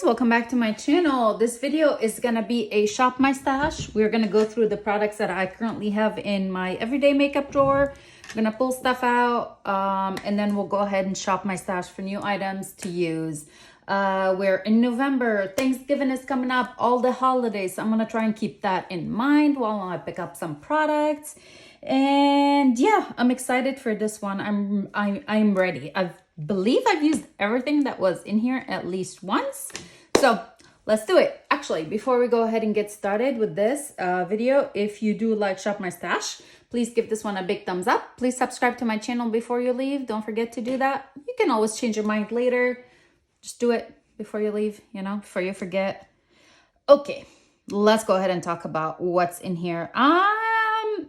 welcome back to my channel. This video is gonna be a shop my stash. We're gonna go through the products that I currently have in my everyday makeup drawer. I'm gonna pull stuff out and then we'll go ahead and shop my stash for new items to use. We're in November, Thanksgiving is coming up, all the holidays. So I'm gonna try and keep that in mind while I pick up some products. And yeah, I'm excited for this one. I'm ready. I believe I've used everything that was in here at least once. So let's do it. Actually, before we go ahead and get started with this video, if you do like Shop My Stash, please give this one a big thumbs up. Please subscribe to my channel before you leave. Don't forget to do that. You can always change your mind later. Just do it before you leave, you know, before you forget. Okay, let's go ahead and talk about what's in here. How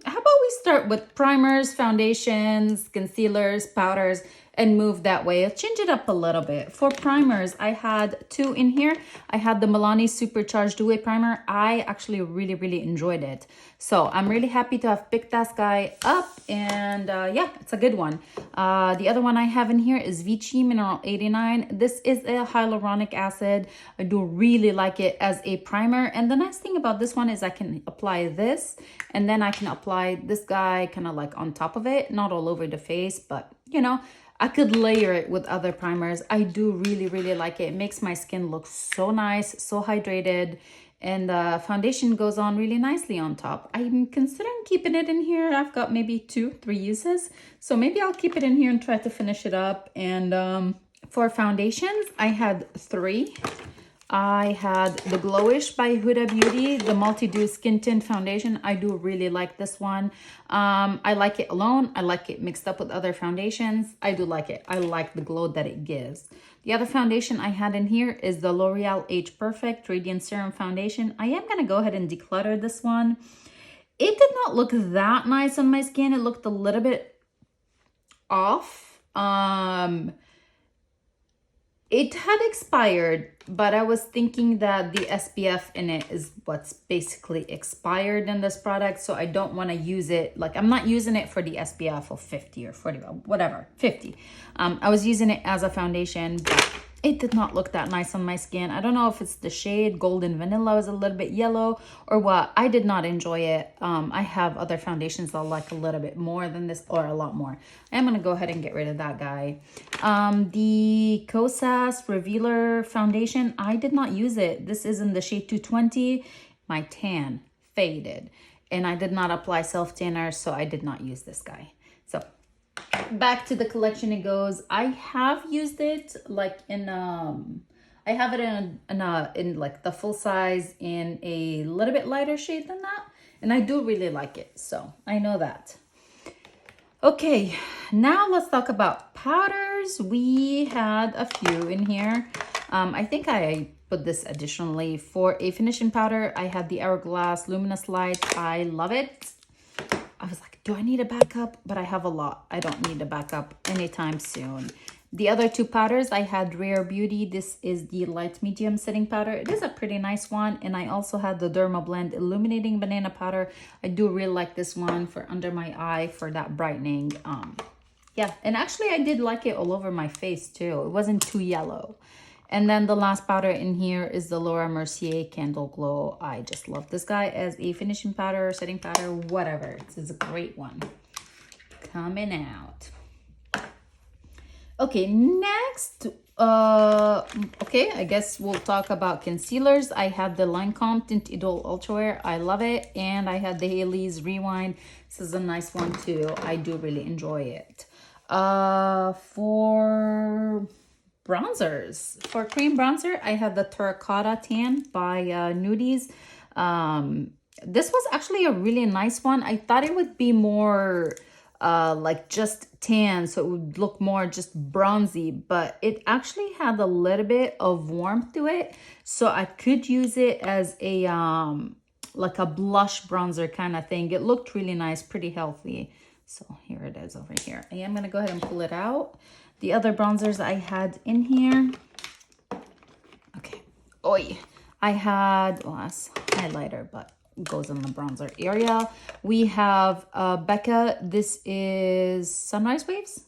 about we start with primers, foundations, concealers, powders, and move that way. I'll change it up a little bit. For primers, I had two in here. I had the Milani Supercharged Dewy Primer. I actually really enjoyed it. So I'm really happy to have picked that guy up. And yeah, it's a good one. The other one I have in here is Vichy Mineral 89. This is a hyaluronic acid. I do really like it as a primer. And the nice thing about this one is I can apply this. And then I can apply this guy kind of like on top of it. Not all over the face, but you know, I could layer it with other primers. I do really like it. It makes my skin look so nice, so hydrated, and the foundation goes on really nicely on top. I'm considering keeping it in here. I've got maybe 2-3 uses, so maybe I'll keep it in here and try to finish it up. And for foundations, I had 3. I had the Glowish by Huda Beauty, the Multi-Dew Skin Tint Foundation. I do really like this one. I like it alone. I like it mixed up with other foundations. I do like it. I like the glow that it gives. The other foundation I had in here is the L'Oreal Age Perfect Radiant Serum Foundation. I am going to go ahead and declutter this one. It did not look that nice on my skin. It looked a little bit off. It had expired, but I was thinking that the SPF in it is what's basically expired in this product. So I don't want to use it. Like, I'm not using it for the SPF of 50 or 40, whatever, 50. I was using it as a foundation, but it did not look that nice on my skin. I don't know if it's the shade Golden Vanilla was a little bit yellow or what. I did not enjoy it. I have other foundations that I like a little bit more than this, or a lot more. I'm going to go ahead and get rid of that guy. The Kosas Revealer Foundation, I did not use it. This is in the shade 220. My tan faded. And I did not apply self-tanner, so I did not use this guy. So back to the collection it goes. I have used it like in I have it in like the full size in a little bit lighter shade than that, and I do really like it, so I know that. Okay, now let's talk about powders. We had a few in here. I think I put this additionally for a finishing powder. I had the Hourglass Luminous Light. I love it. I was like, do I need a backup? But I have a lot. I don't need a backup anytime soon. The other 2 powders, I had Rare Beauty. This is the light medium setting powder. It is a pretty nice one. And I also had the Derma Blend Illuminating Banana Powder. I do really like this one for under my eye for that brightening. Yeah, and actually I did like it all over my face too. It wasn't too yellow. And then the last powder in here is the Laura Mercier Candle Glow. I just love this guy as a finishing powder, setting powder, whatever. This is a great one. Coming out. Okay, next. Okay, I guess we'll talk about concealers. I had the Lancome Tint Idole Ultra Wear. I love it. And I had the Hailey's Rewind. This is a nice one too. I do really enjoy it. For bronzers, for cream bronzer, I had the Terracotta Tan by Nudies. This was actually a really nice one. I thought it would be more like just tan, so it would look more just bronzy, but it actually had a little bit of warmth to it, so I could use it as a like a blush bronzer kind of thing. It looked really nice, pretty healthy. So here it is over here. I am gonna go ahead and pull it out. The other bronzers I had in here. Okay. Oi. I had, well, that's highlighter, but goes in the bronzer area. We have Becca. This is Sunrise Waves.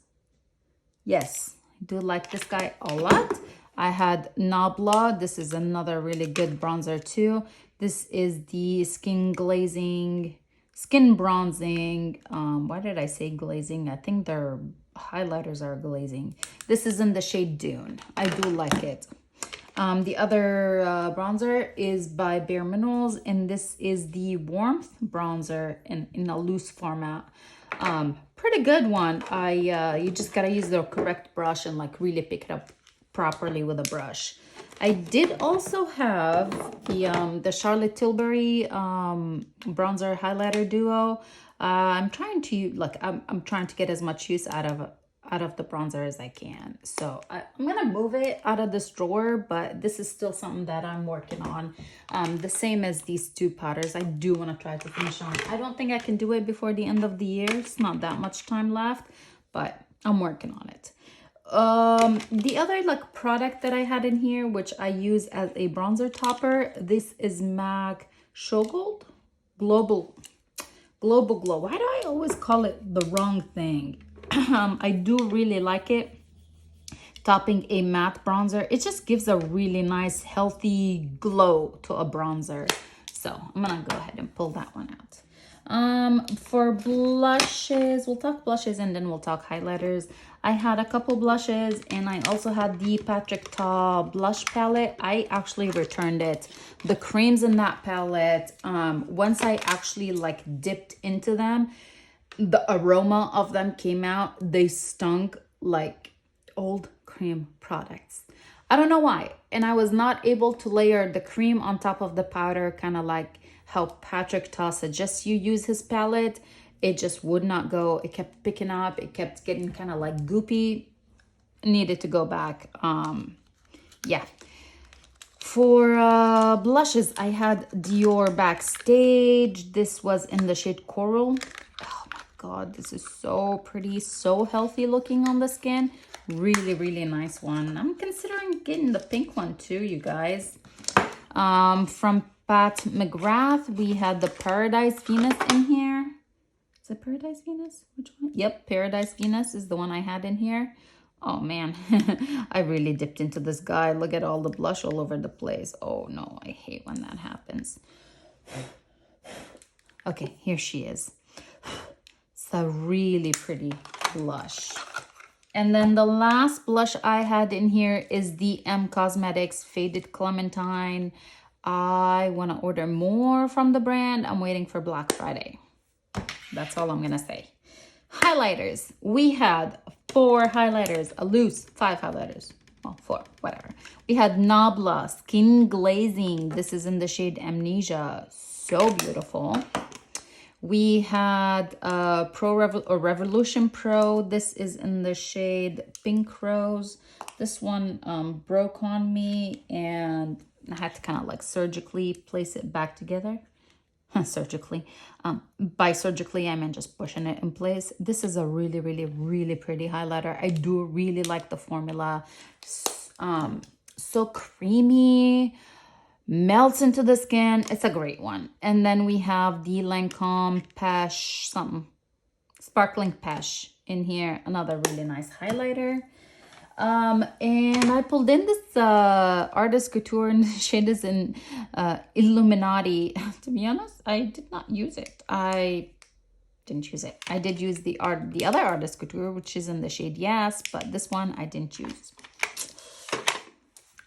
Yes, I do like this guy a lot. I had Nabla. This is another really good bronzer too. This is the skin bronzing. Why did I say glazing? I think their highlighters are glazing. This is in the shade Dune. I do like it. The other bronzer is by Bare Minerals, and this is the Warmth bronzer in a loose format. Pretty good one. You just gotta use the correct brush and like really pick it up properly with a brush. I did also have the Charlotte Tilbury bronzer highlighter duo. I'm trying to get as much use out of the bronzer as I can. So I'm gonna move it out of this drawer, but this is still something that I'm working on. The same as these two powders. I do want to try to finish on. I don't think I can do it before the end of the year. It's not that much time left, but I'm working on it. The other like product that I had in here, which I use as a bronzer topper, this is MAC Show Gold Global Glow. Why do I always call it the wrong thing? I do really like it. Topping a matte bronzer, it just gives a really nice healthy glow to a bronzer. So I'm gonna go ahead and pull that one out. For blushes, we'll talk blushes and then we'll talk highlighters. I had a couple blushes, and I also had the Patrick Ta blush palette. I actually returned it. The creams in that palette, once I actually like dipped into them, the aroma of them came out. They stunk like old cream products. I don't know why. And I was not able to layer the cream on top of the powder, kind of like how Patrick Ta suggests you use his palette. It just would not go. It kept picking up. It kept getting kind of like goopy. Needed to go back. Yeah. For blushes, I had Dior Backstage. This was in the shade Coral. Oh my God, this is so pretty, so healthy looking on the skin. Really, really nice one. I'm considering getting the pink one too, you guys. From Pat McGrath, we had the Paradise Venus in here. Is it Paradise Venus? Which one? Yep, Paradise Venus is the one I had in here. Oh man, I really dipped into this guy. Look at all the blush all over the place. Oh no, I hate when that happens. Okay, here she is. It's a really pretty blush. And then the last blush I had in here is the M Cosmetics Faded Clementine. I want to order more from the brand. I'm waiting for Black Friday. That's all I'm going to say. Highlighters. We had 4 highlighters, a loose 5 highlighters. Well, 4, whatever. We had Nabla Skin Glazing. This is in the shade Amnesia. So beautiful. We had Revolution Pro. This is in the shade Pink Rose. This one broke on me, and I had to kind of like surgically place it back together. Surgically. By surgically, I meant just pushing it in place. This is a really, really, really pretty highlighter. I do really like the formula. So creamy. Melts into the skin. It's a great one. And then we have the Lancome Pesh something. Sparkling Pesh in here. Another really nice highlighter. And I pulled in this Artist Couture, and the shade is in Illuminati. To be honest, I did not use it. I didn't use it. I did use the other Artist Couture, which is in the shade Yes, but this one I didn't use.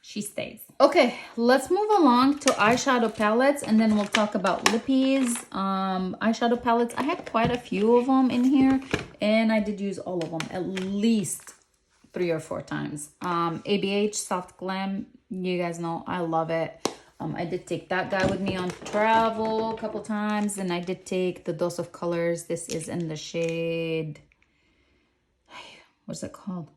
She stays. Okay, let's move along to eyeshadow palettes, and then we'll talk about lippies. Eyeshadow palettes, I had quite a few of them in here, and I did use all of them at least 3 or 4 times. ABH Soft Glam, you guys know I love it. I did take that guy with me on travel a couple times, and I did take the Dose of Colors. This is in the shade, what's it called?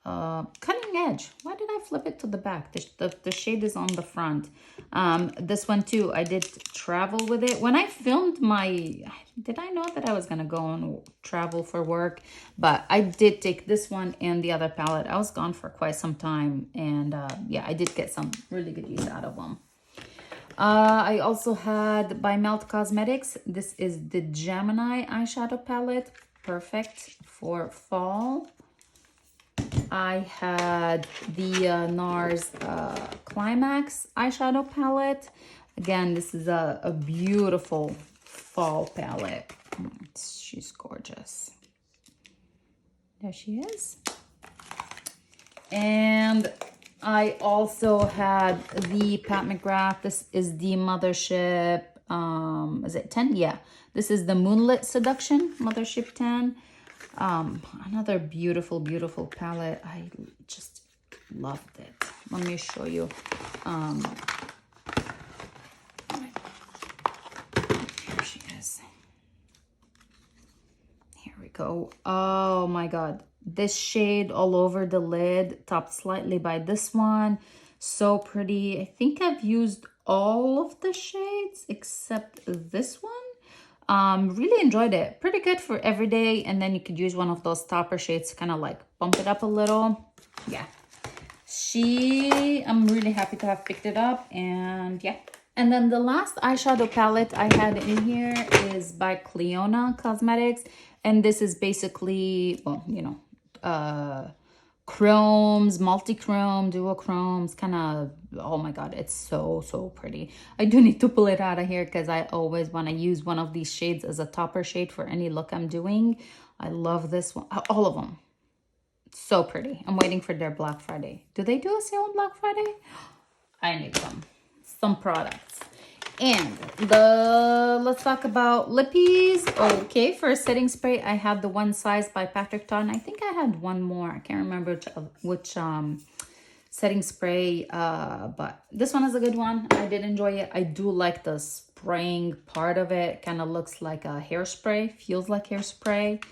Cutting Edge. Why did I flip it to the back? The shade is on the front. This one too, I did travel with it. When I filmed did I know that I was gonna go on travel for work? But I did take this one and the other palette. I was gone for quite some time, and yeah, I did get some really good use out of them. I also had by Melt Cosmetics. This is the Gemini eyeshadow palette. Perfect for fall. I had the NARS Climax eyeshadow palette. Again, this is a beautiful fall palette. She's gorgeous. There she is. And I also had the Pat McGrath. This is the Mothership. Is it 10? Yeah. This is the Moonlit Seduction Mothership 10. Another beautiful, beautiful palette. I just loved it. Let me show you. Here she is. Here we go. Oh my God. This shade all over the lid, topped slightly by this one. So pretty. I think I've used all of the shades except this one. Really enjoyed it. Pretty good for everyday, and then you could use one of those topper shades to kind of like bump it up a little. Yeah. I'm really happy to have picked it up, and yeah. And then the last eyeshadow palette I had in here is by Cleona Cosmetics, and this is basically, well, you know, chromes, multi-chrome, duochromes, kind of, oh my God, it's so pretty. I do need to pull it out of here because I always want to use one of these shades as a topper shade for any look I'm doing. I love this one, all of them. So pretty. I'm waiting for their Black Friday. Do they do a sale on Black Friday? I need some products. And let's talk about lippies. Okay, for a setting spray, I had the One Size by Patrick Ta. I think I had one more. I can't remember which setting spray, but this one is a good one. I did enjoy it. I do like the spraying part of it. Kind of looks like a hairspray, feels like hairspray.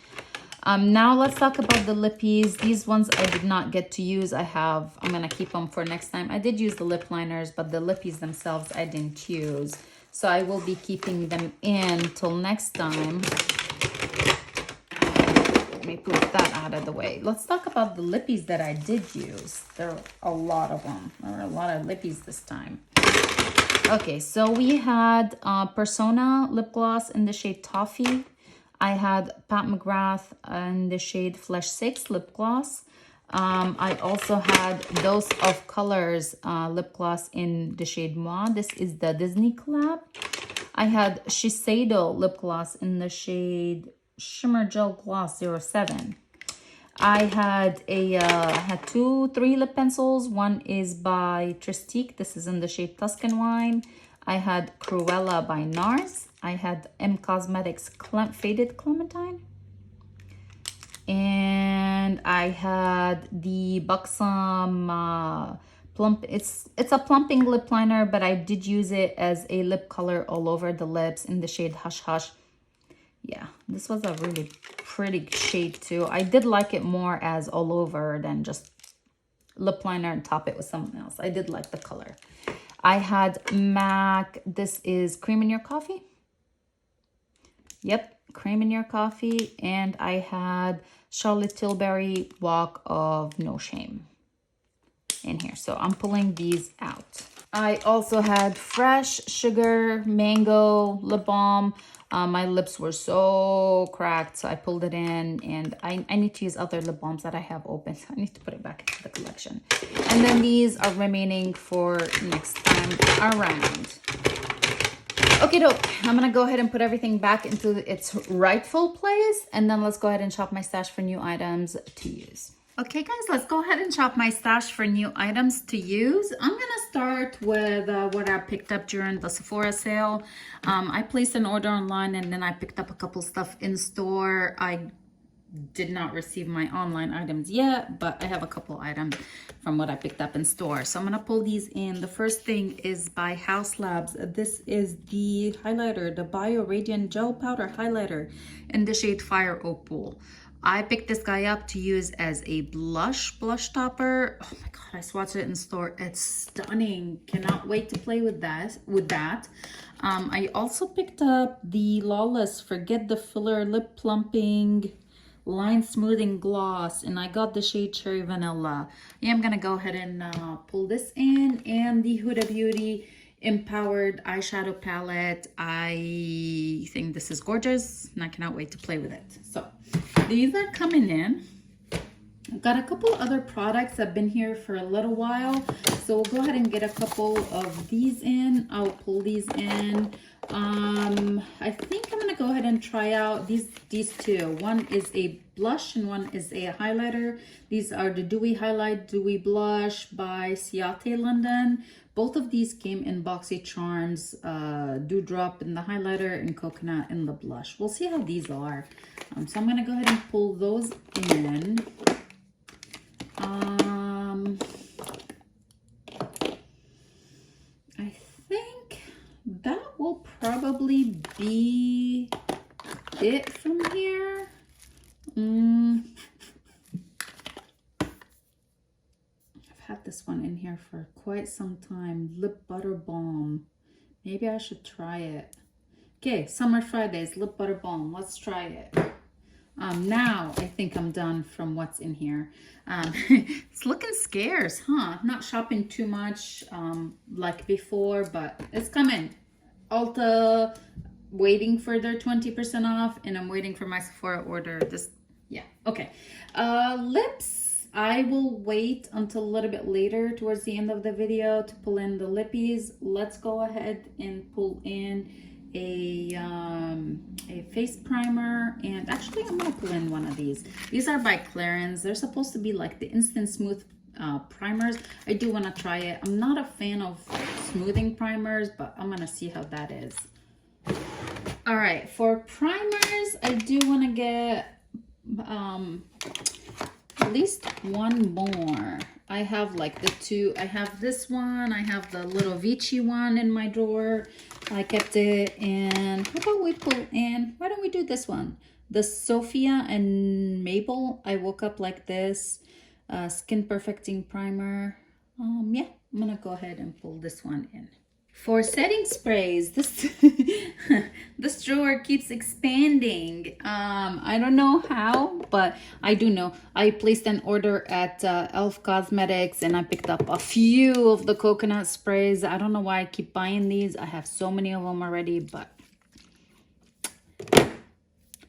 Now let's talk about the lippies. These ones I did not get to use. I'm gonna keep them for next time. I did use the lip liners, but the lippies themselves I didn't use. So I will be keeping them in till next time. Let me put that out of the way. Let's talk about the lippies that I did use. There are a lot of them. There are a lot of lippies this time. Okay, so we had Persona lip gloss in the shade Toffee. I had Pat McGrath in the shade Flesh 6 lip gloss. I also had Dose of Colors lip gloss in the shade Moi. This is the Disney collab. I had Shiseido lip gloss in the shade Shimmer Gel Gloss 07. I had three lip pencils. One is by Tristique. This is in the shade Tuscan Wine. I had Cruella by NARS. I had M Cosmetics Faded Clementine. And I had the Buxom plump. It's a plumping lip liner, but I did use it as a lip color all over the lips in the shade Hush Hush. Yeah, this was a really pretty shade too. I did like it more as all over than just lip liner and top it with something else. I did like the color. I had MAC. This is Cream in Your Coffee. Yep, Cream in Your Coffee. And I had Charlotte Tilbury Walk of No Shame in here. So I'm pulling these out. I also had Fresh Sugar Mango Lip Balm. My lips were so cracked, so I pulled it in, and I need to use other lip balms that I have open, so I need to put it back into the collection. And then these are remaining for next time around. Okay, doke. I'm gonna go ahead and put everything back into its rightful place, and then let's go ahead and shop my stash for new items to use. Okay guys, let's go ahead and shop my stash for new items to use. I'm gonna start with what I picked up during the Sephora sale. I placed an order online, and then I picked up a couple stuff in store. I did not receive my online items yet, but I have a couple items from what I picked up in store. So I'm gonna pull these in. The first thing is by Haus Labs. This is the highlighter, the Bio Radiant Gel Powder Highlighter in the shade Fire Opal. I picked this guy up to use as a blush topper. Oh my god, I swatched it in store. It's stunning. Cannot wait to play with that. I also picked up the Lawless Forget the Filler Lip Plumping Line Smoothing Gloss, and I got the shade Cherry Vanilla. Yeah, I'm gonna go ahead and pull this in. And the Huda Beauty Empowered Eyeshadow Palette. I think this is gorgeous, and I cannot wait to play with it. So these are coming in. I've got a couple other products that have been here for a little while, so we'll go ahead and get a couple of these in. I'll pull these in. I think I'm gonna go ahead and try out these two. One is a blush and one is a highlighter. These are the Dewy Highlight Dewy Blush by Ciate London. Both of these came in Boxy Charms, Dewdrop in the highlighter and Coconut in the blush. We'll see how these are. So I'm gonna go ahead and pull those in. I think that will probably be it from here. I've had this one in here for quite some time. Lip Butter Balm. Maybe I should try it. Okay, Summer Fridays, Lip Butter Balm. Let's try it. Now I think I'm done from what's in here. It's looking scarce, huh? Not shopping too much like before, but it's coming. Ulta waiting for their 20% off, and I'm waiting for my Sephora order. Just, yeah, okay. Lips, I will wait until a little bit later towards the end of the video to pull in the lippies. Let's go ahead and pull in a face primer, and actually I'm gonna pull in one of these. These are by Clarins. They're supposed to be like the instant smooth primers. I do want to try it. I'm not a fan of smoothing primers, but I'm gonna see how that is. All right, for primers, I do want to get at least one more. I have like the two. I have this one. I have the little Vici one in my drawer. I kept it. And how about we pull in, why don't we do this one? The Sophia and Mabel, I Woke Up Like This Skin Perfecting Primer. Yeah, I'm gonna go ahead and pull this one in. For setting sprays, this drawer keeps expanding. I don't know how, but I do know. I placed an order at Elf Cosmetics, and I picked up a few of the coconut sprays. I don't know why I keep buying these. I have so many of them already, but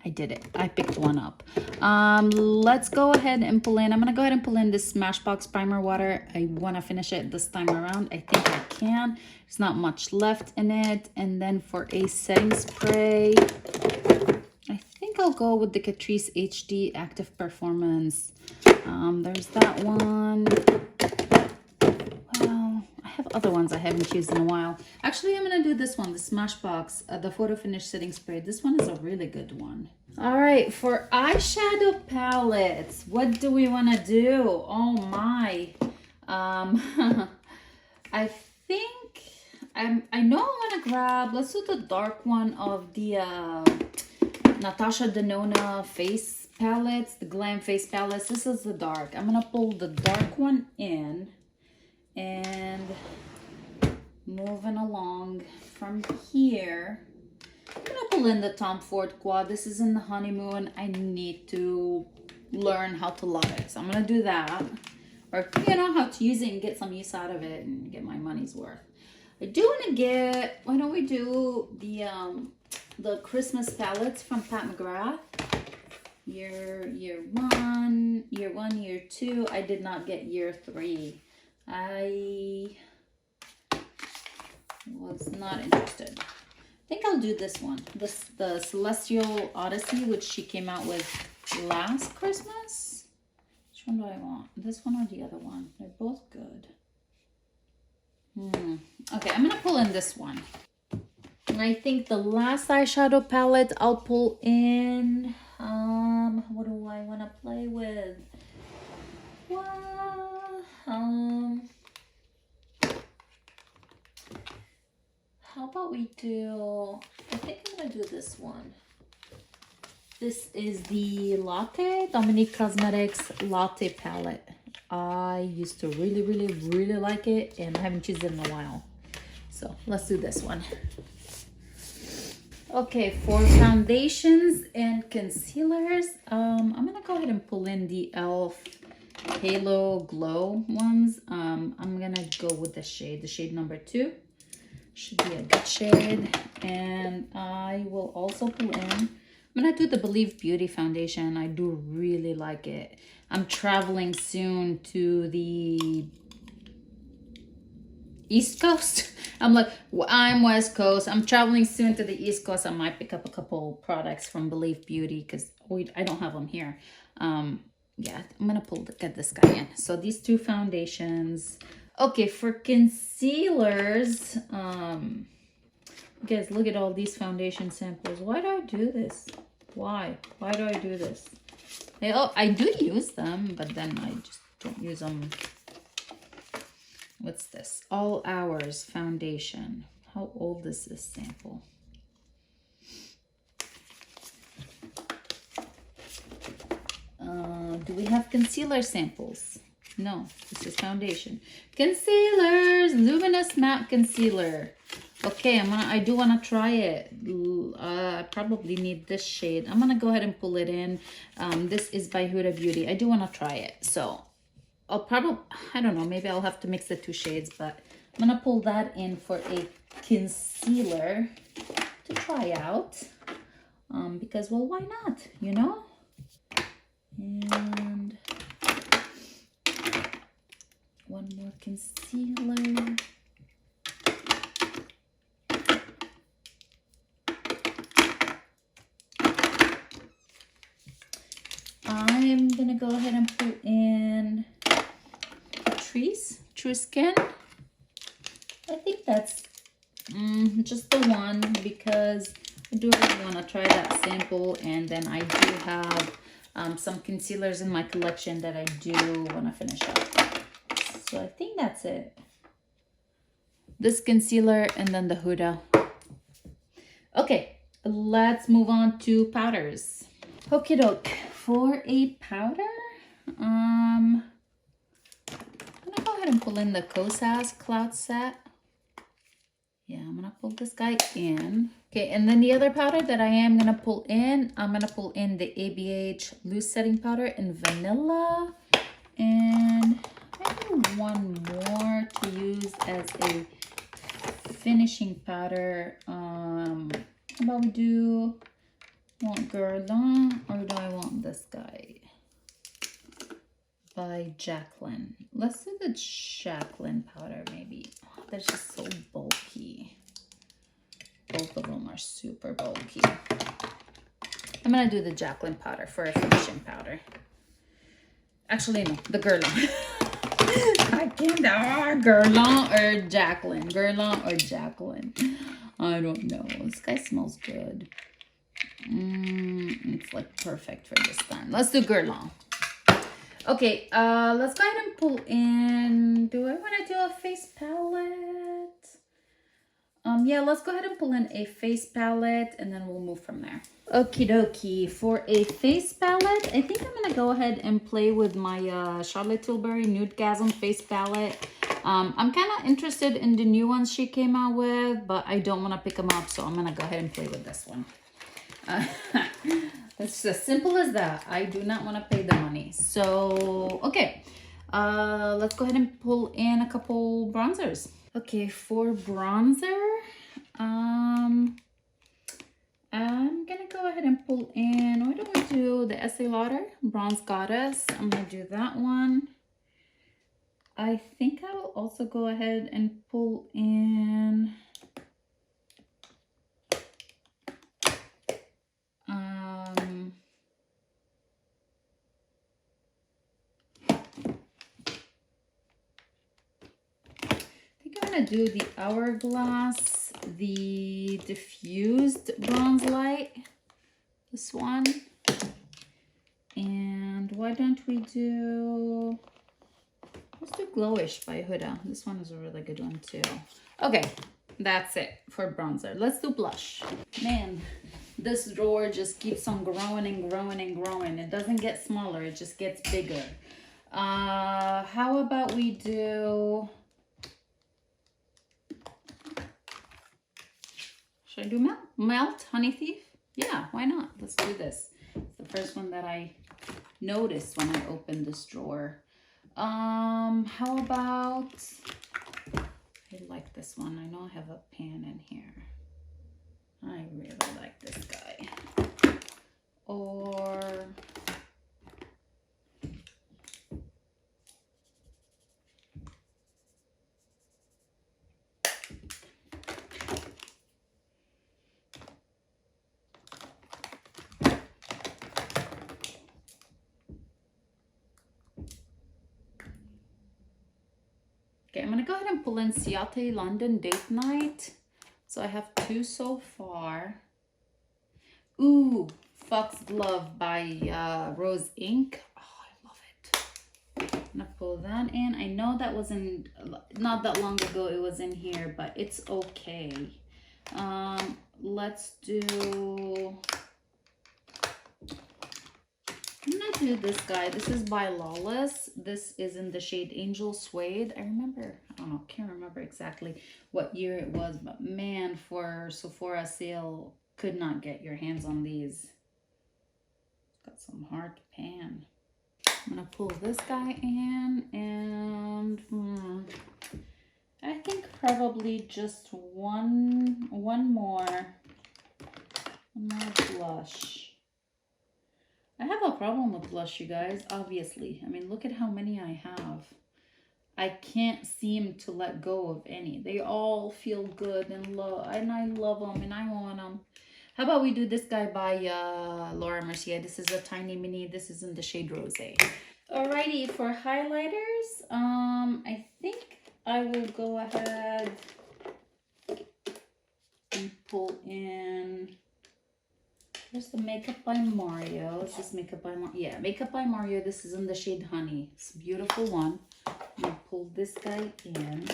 I did it. I picked one up. Let's go ahead and pull in. I'm gonna go ahead and pull in this Smashbox Primer Water. I wanna finish it this time around. I think I can. There's not much left in it. And then for a setting spray, I think I'll go with the Catrice HD Active Performance. There's that one. Well, I have other ones I haven't used in a while. Actually, I'm gonna do this one, the Smashbox, the Photo Finish Setting Spray. This one is a really good one. All right, for eyeshadow palettes, what do we want to do? Oh my. I think I know I want to grab, let's do the dark one of the Natasha Denona face palettes, the Glam face palettes. This is the dark. I'm gonna pull the dark one in, and moving along from here, I'm gonna pull in the Tom Ford Quad. This is in the Honeymoon. I need to learn how to love it, so I'm gonna do that, or you know, how to use it and get some use out of it and get my money's worth. I do want to get, why don't we do the Christmas palettes from Pat McGrath. Year one, year two. I did not get year three. I was not interested. I think I'll do this one. The Celestial Odyssey, which she came out with last Christmas. Which one do I want? This one or the other one? They're both good. Okay, I'm gonna pull in this one. And I think the last eyeshadow palette I'll pull in. What do I want to play with? Well, how about we do, I think I'm gonna do this one. This is the Latte, Dominique Cosmetics Latte palette. I used to really like it, and I haven't used it in a while. So let's do this one. Okay, for foundations and concealers, I'm gonna go ahead and pull in the e.l.f. Halo Glow ones. I'm gonna go with the shade number 2. Should be a good shade. And I will also pull in, I'm I'm gonna do the Believe Beauty foundation. I do really like it. I'm traveling soon to the East Coast. I'm like, I'm West Coast. I'm traveling soon to the East Coast. I might pick up a couple products from Believe Beauty because I don't have them here. Yeah, I'm gonna get this guy in. So these two foundations. Okay, for concealers, guys, look at all these foundation samples. Why do I do this? Why do I do this? I do use them, but then I just don't use them. What's this? All Hours foundation. How old is this sample? Do we have concealer samples? No, this is foundation. Concealers, Luminous Matte Concealer. Okay, I do want to try it. I probably need this shade. I'm gonna go ahead and pull it in. This is by Huda Beauty. I do want to try it. So I'll probably, I don't know, maybe I'll have to mix the two shades, but I'm gonna pull that in for a concealer to try out. Because, well, why not, you know? And one more concealer. I'm gonna go ahead and put in True Skin. I think that's just the one because I do really want to try that sample, and then I do have some concealers in my collection that I do want to finish up. So I think that's it. This concealer and then the Huda. Okay, let's move on to powders. Okie doke. For a powder, I'm gonna go ahead and pull in the Kosas Cloud Set. Yeah, I'm gonna pull this guy in. Okay, and then the other powder that I am gonna pull in, I'm gonna pull in the ABH Loose Setting Powder in Vanilla. And maybe one more to use as a finishing powder. How about we do, want Guerlain or do I want this guy? By Jacqueline. Let's do the Jacqueline powder maybe. Oh, they're just so bulky. Both of them are super bulky. I'm gonna do the Jacqueline powder for a finishing powder. Actually, no, the Guerlain. I can't. Guerlain or Jacqueline. Guerlain or Jacqueline. I don't know. This guy smells good. It's like perfect for this time. Let's do Guerlain. Okay, let's go ahead and pull in. Do I want to do a face palette? Yeah, let's go ahead and pull in a face palette and then we'll move from there. Okie dokie. For a face palette, I think I'm gonna go ahead and play with my Charlotte Tilbury Nudgasm face palette. I'm kind of interested in the new ones she came out with, but I don't want to pick them up, so I'm gonna go ahead and play with this one. It's as simple as that. I do not want to pay the money. So, okay. Let's go ahead and pull in a couple bronzers. Okay, for bronzer, I'm gonna go ahead and pull in, what do we do? The Estee Lauder Bronze Goddess. I'm gonna do that one. I think I will also go ahead and pull in do the Hourglass, the diffused bronze light, this one. And why don't we do, let's do Glowish by Huda. This one is a really good one too. Okay, that's it for bronzer. Let's do blush. Man, this drawer just keeps on growing and growing and growing. It doesn't get smaller, it just gets bigger. How about we do, should I do Melt Honey Thief? Yeah, why not? Let's do this. It's the first one that I noticed when I opened this drawer. How about, I like this one. I know I have a pan in here. I really like this guy. or okay, I'm gonna go ahead and pull in Ciate London Date Night. So I have 2 so far. Ooh, Foxglove by Rose Ink. Oh, I love it. I'm gonna pull that in. I know that wasn't, not that long ago it was in here, but it's okay. Let's do, I'm gonna do this guy. This is by Lawless. This is in the shade Angel Suede. I remember, I don't know, can't remember exactly what year it was, but man, for Sephora sale, could not get your hands on these. Got some hard to pan. I'm gonna pull this guy in, and I think probably just one more blush. I have a problem with blush, you guys, obviously. I mean, look at how many I have. I can't seem to let go of any. They all feel good and I love them and I want them. How about we do this guy by Laura Mercier. This is a tiny mini. This is in the shade Rosé. Alrighty, for highlighters, I think I will go ahead and pull in. Here's the Makeup by Mario. Is this Makeup by Mario? Yeah, Makeup by Mario. This is in the shade Honey. It's a beautiful one. I'm gonna pull this guy in.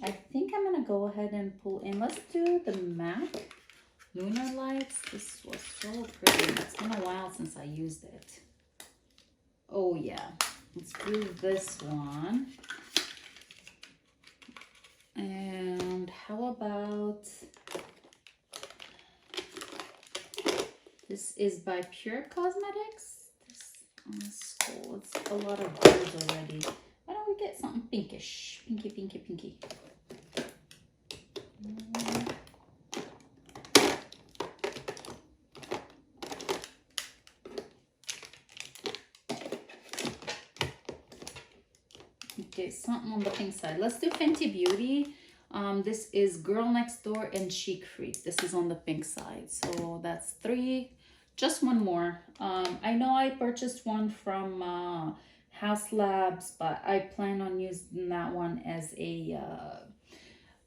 I think I'm gonna go ahead and pull in. Let's do the MAC Lunar Lights. This was so pretty. It's been a while since I used it. Oh yeah. Let's do this one. And how about, this is by Pure Cosmetics. This, oh, it's a lot of gold already. Why don't we get something pinkish? Pinky, pinky, pinky. Okay, something on the pink side. Let's do Fenty Beauty. This is Girl Next Door and Chic Freak. This is on the pink side. So that's 3. Just one more. I know I purchased one from Haus Labs, but I plan on using that one as a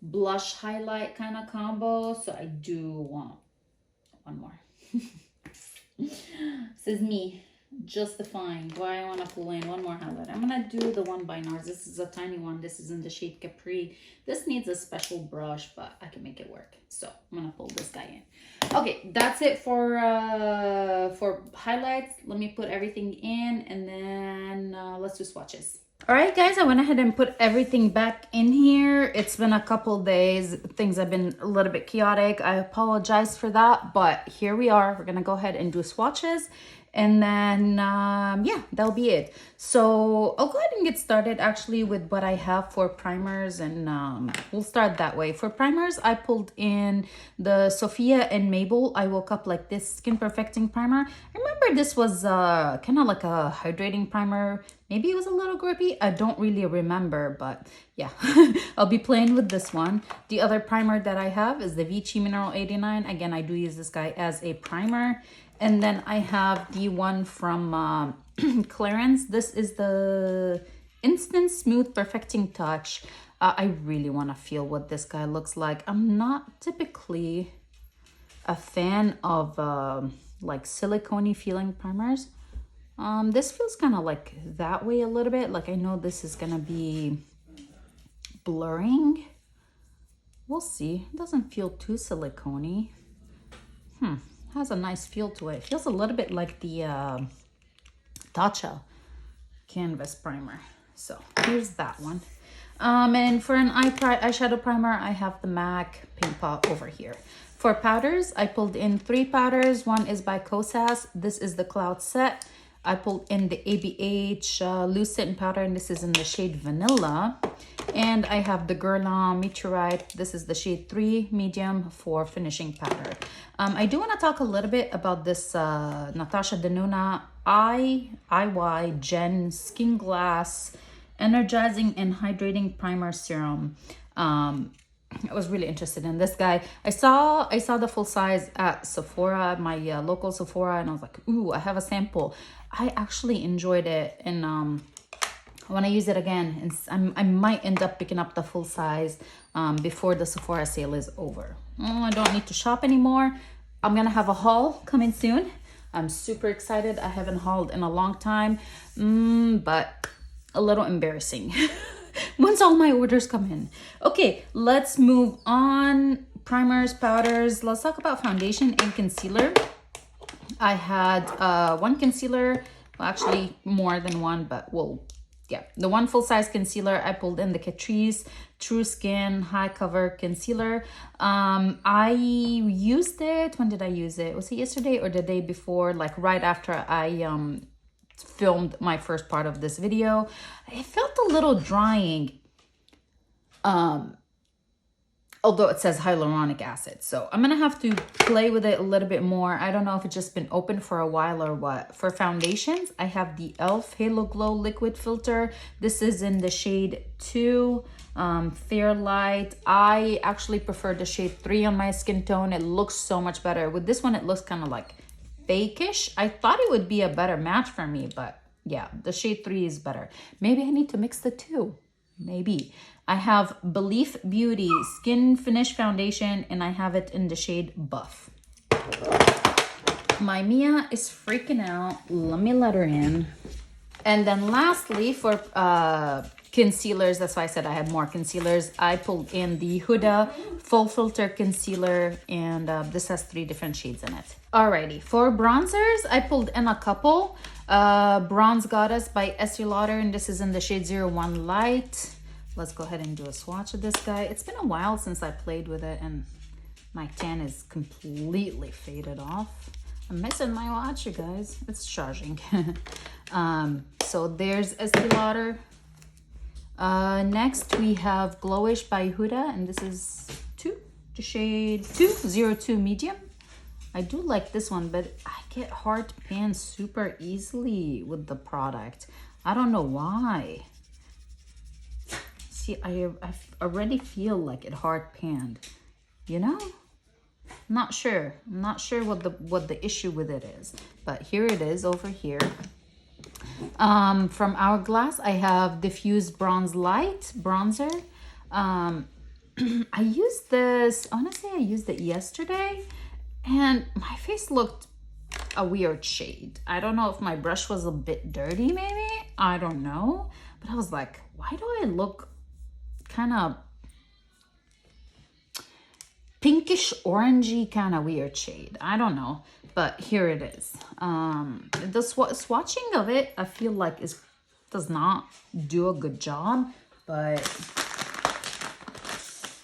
blush highlight kind of combo. So I do want one more. This is me justifying why I want to pull in one more highlight. I'm gonna do the one by NARS. This is a tiny one. This is in the shade Capri. This needs a special brush, but I can make it work. So I'm gonna pull this guy in. Okay, that's it for highlights. Let me put everything in, and then let's do swatches. All right, guys, I went ahead and put everything back in here. It's been a couple days. Things have been a little bit chaotic. I apologize for that, but here we are. We're gonna go ahead and do swatches. And then, yeah, that'll be it. So I'll go ahead and get started actually with what I have for primers, and we'll start that way. For primers, I pulled in the Sophia and Mabel I Woke Up Like This Skin Perfecting Primer. I remember this was kind of like a hydrating primer. Maybe it was a little grippy. I don't really remember, but yeah, I'll be playing with this one. The other primer that I have is the Vichy Mineral 89. Again, I do use this guy as a primer. And then I have the one from Clarins. This is the Instant Smooth Perfecting Touch. I really want to feel what this guy looks like. I'm not typically a fan of like silicone-y feeling primers. This feels kind of like that way a little bit. Like I know this is going to be blurring. We'll see. It doesn't feel too silicone-y. Has a nice feel to it. Feels a little bit like the Tatcha canvas primer. So here's that one. And for an eyeshadow primer, I have the MAC Paint Pot over here. For powders, I pulled in 3 powders. One is by Kosas. This is the Cloud Set. I pulled in the ABH Loose Tint Powder, and this is in the shade Vanilla. And I have the Guerlain Meteorite. This is the shade 3 medium for finishing powder. I do want to talk a little bit about this Natasha Denona IY Gen Skin Glass Energizing and Hydrating Primer Serum. I was really interested in this guy. I saw the full size at Sephora, my local Sephora, and I was like, ooh, I have a sample. I actually enjoyed it, and I want to use it again, and I might end up picking up the full size before the Sephora sale is over. I don't need to shop anymore. I'm gonna have a haul coming soon. I'm super excited. I haven't hauled in a long time, but a little embarrassing. Once all my orders come in. Okay, let's move on. Primers, powders. Let's talk about foundation and concealer. I had one concealer, well, actually more than one, but well, yeah, the one full-size concealer. I pulled in the Catrice True Skin High Cover Concealer. I used it, when did I use it? Was it yesterday or the day before? Like right after I filmed my first part of this video. It felt a little drying, although it says hyaluronic acid. So I'm gonna have to play with it a little bit more. I don't know if it's just been open for a while or what. For foundations, I have the e.l.f. Halo Glow Liquid Filter. This is in the shade 2, Fair Light. I actually prefer the shade 3 on my skin tone. It looks so much better. With this one, it looks kind of like fake-ish. I thought it would be a better match for me, but yeah, the shade 3 is better. Maybe I need to mix the two. Maybe. I have Belief Beauty Skin Finish Foundation, and I have it in the shade Buff. My Mia is freaking out. Let me let her in. And then lastly, for concealers, that's why I said I had more concealers. I pulled in the Huda Full Filter Concealer, and this has 3 different shades in it. Alrighty, for bronzers, I pulled in a couple. Bronze Goddess by Estee Lauder, and this is in the shade 01 Light. Let's go ahead and do a swatch of this guy. It's been a while since I played with it, and my tan is completely faded off. I'm missing my watch, you guys. It's charging. So there's Estee Lauder. Next we have Glowish by Huda, and this is the shade 202 medium. I do like this one, but I get hard pan super easily with the product. I don't know why. See, I already feel like it hard panned, you know? I'm not sure what the issue with it is, but here it is over here. From Hourglass, I have Diffused Bronze Light Bronzer. I used this, honestly, I used it yesterday, and my face looked a weird shade. I don't know if my brush was a bit dirty, maybe. I don't know. But I was like, why do I look kind of pinkish orangey kind of weird shade? I don't know, but here it is. The swatching of it, I feel like does not do a good job, but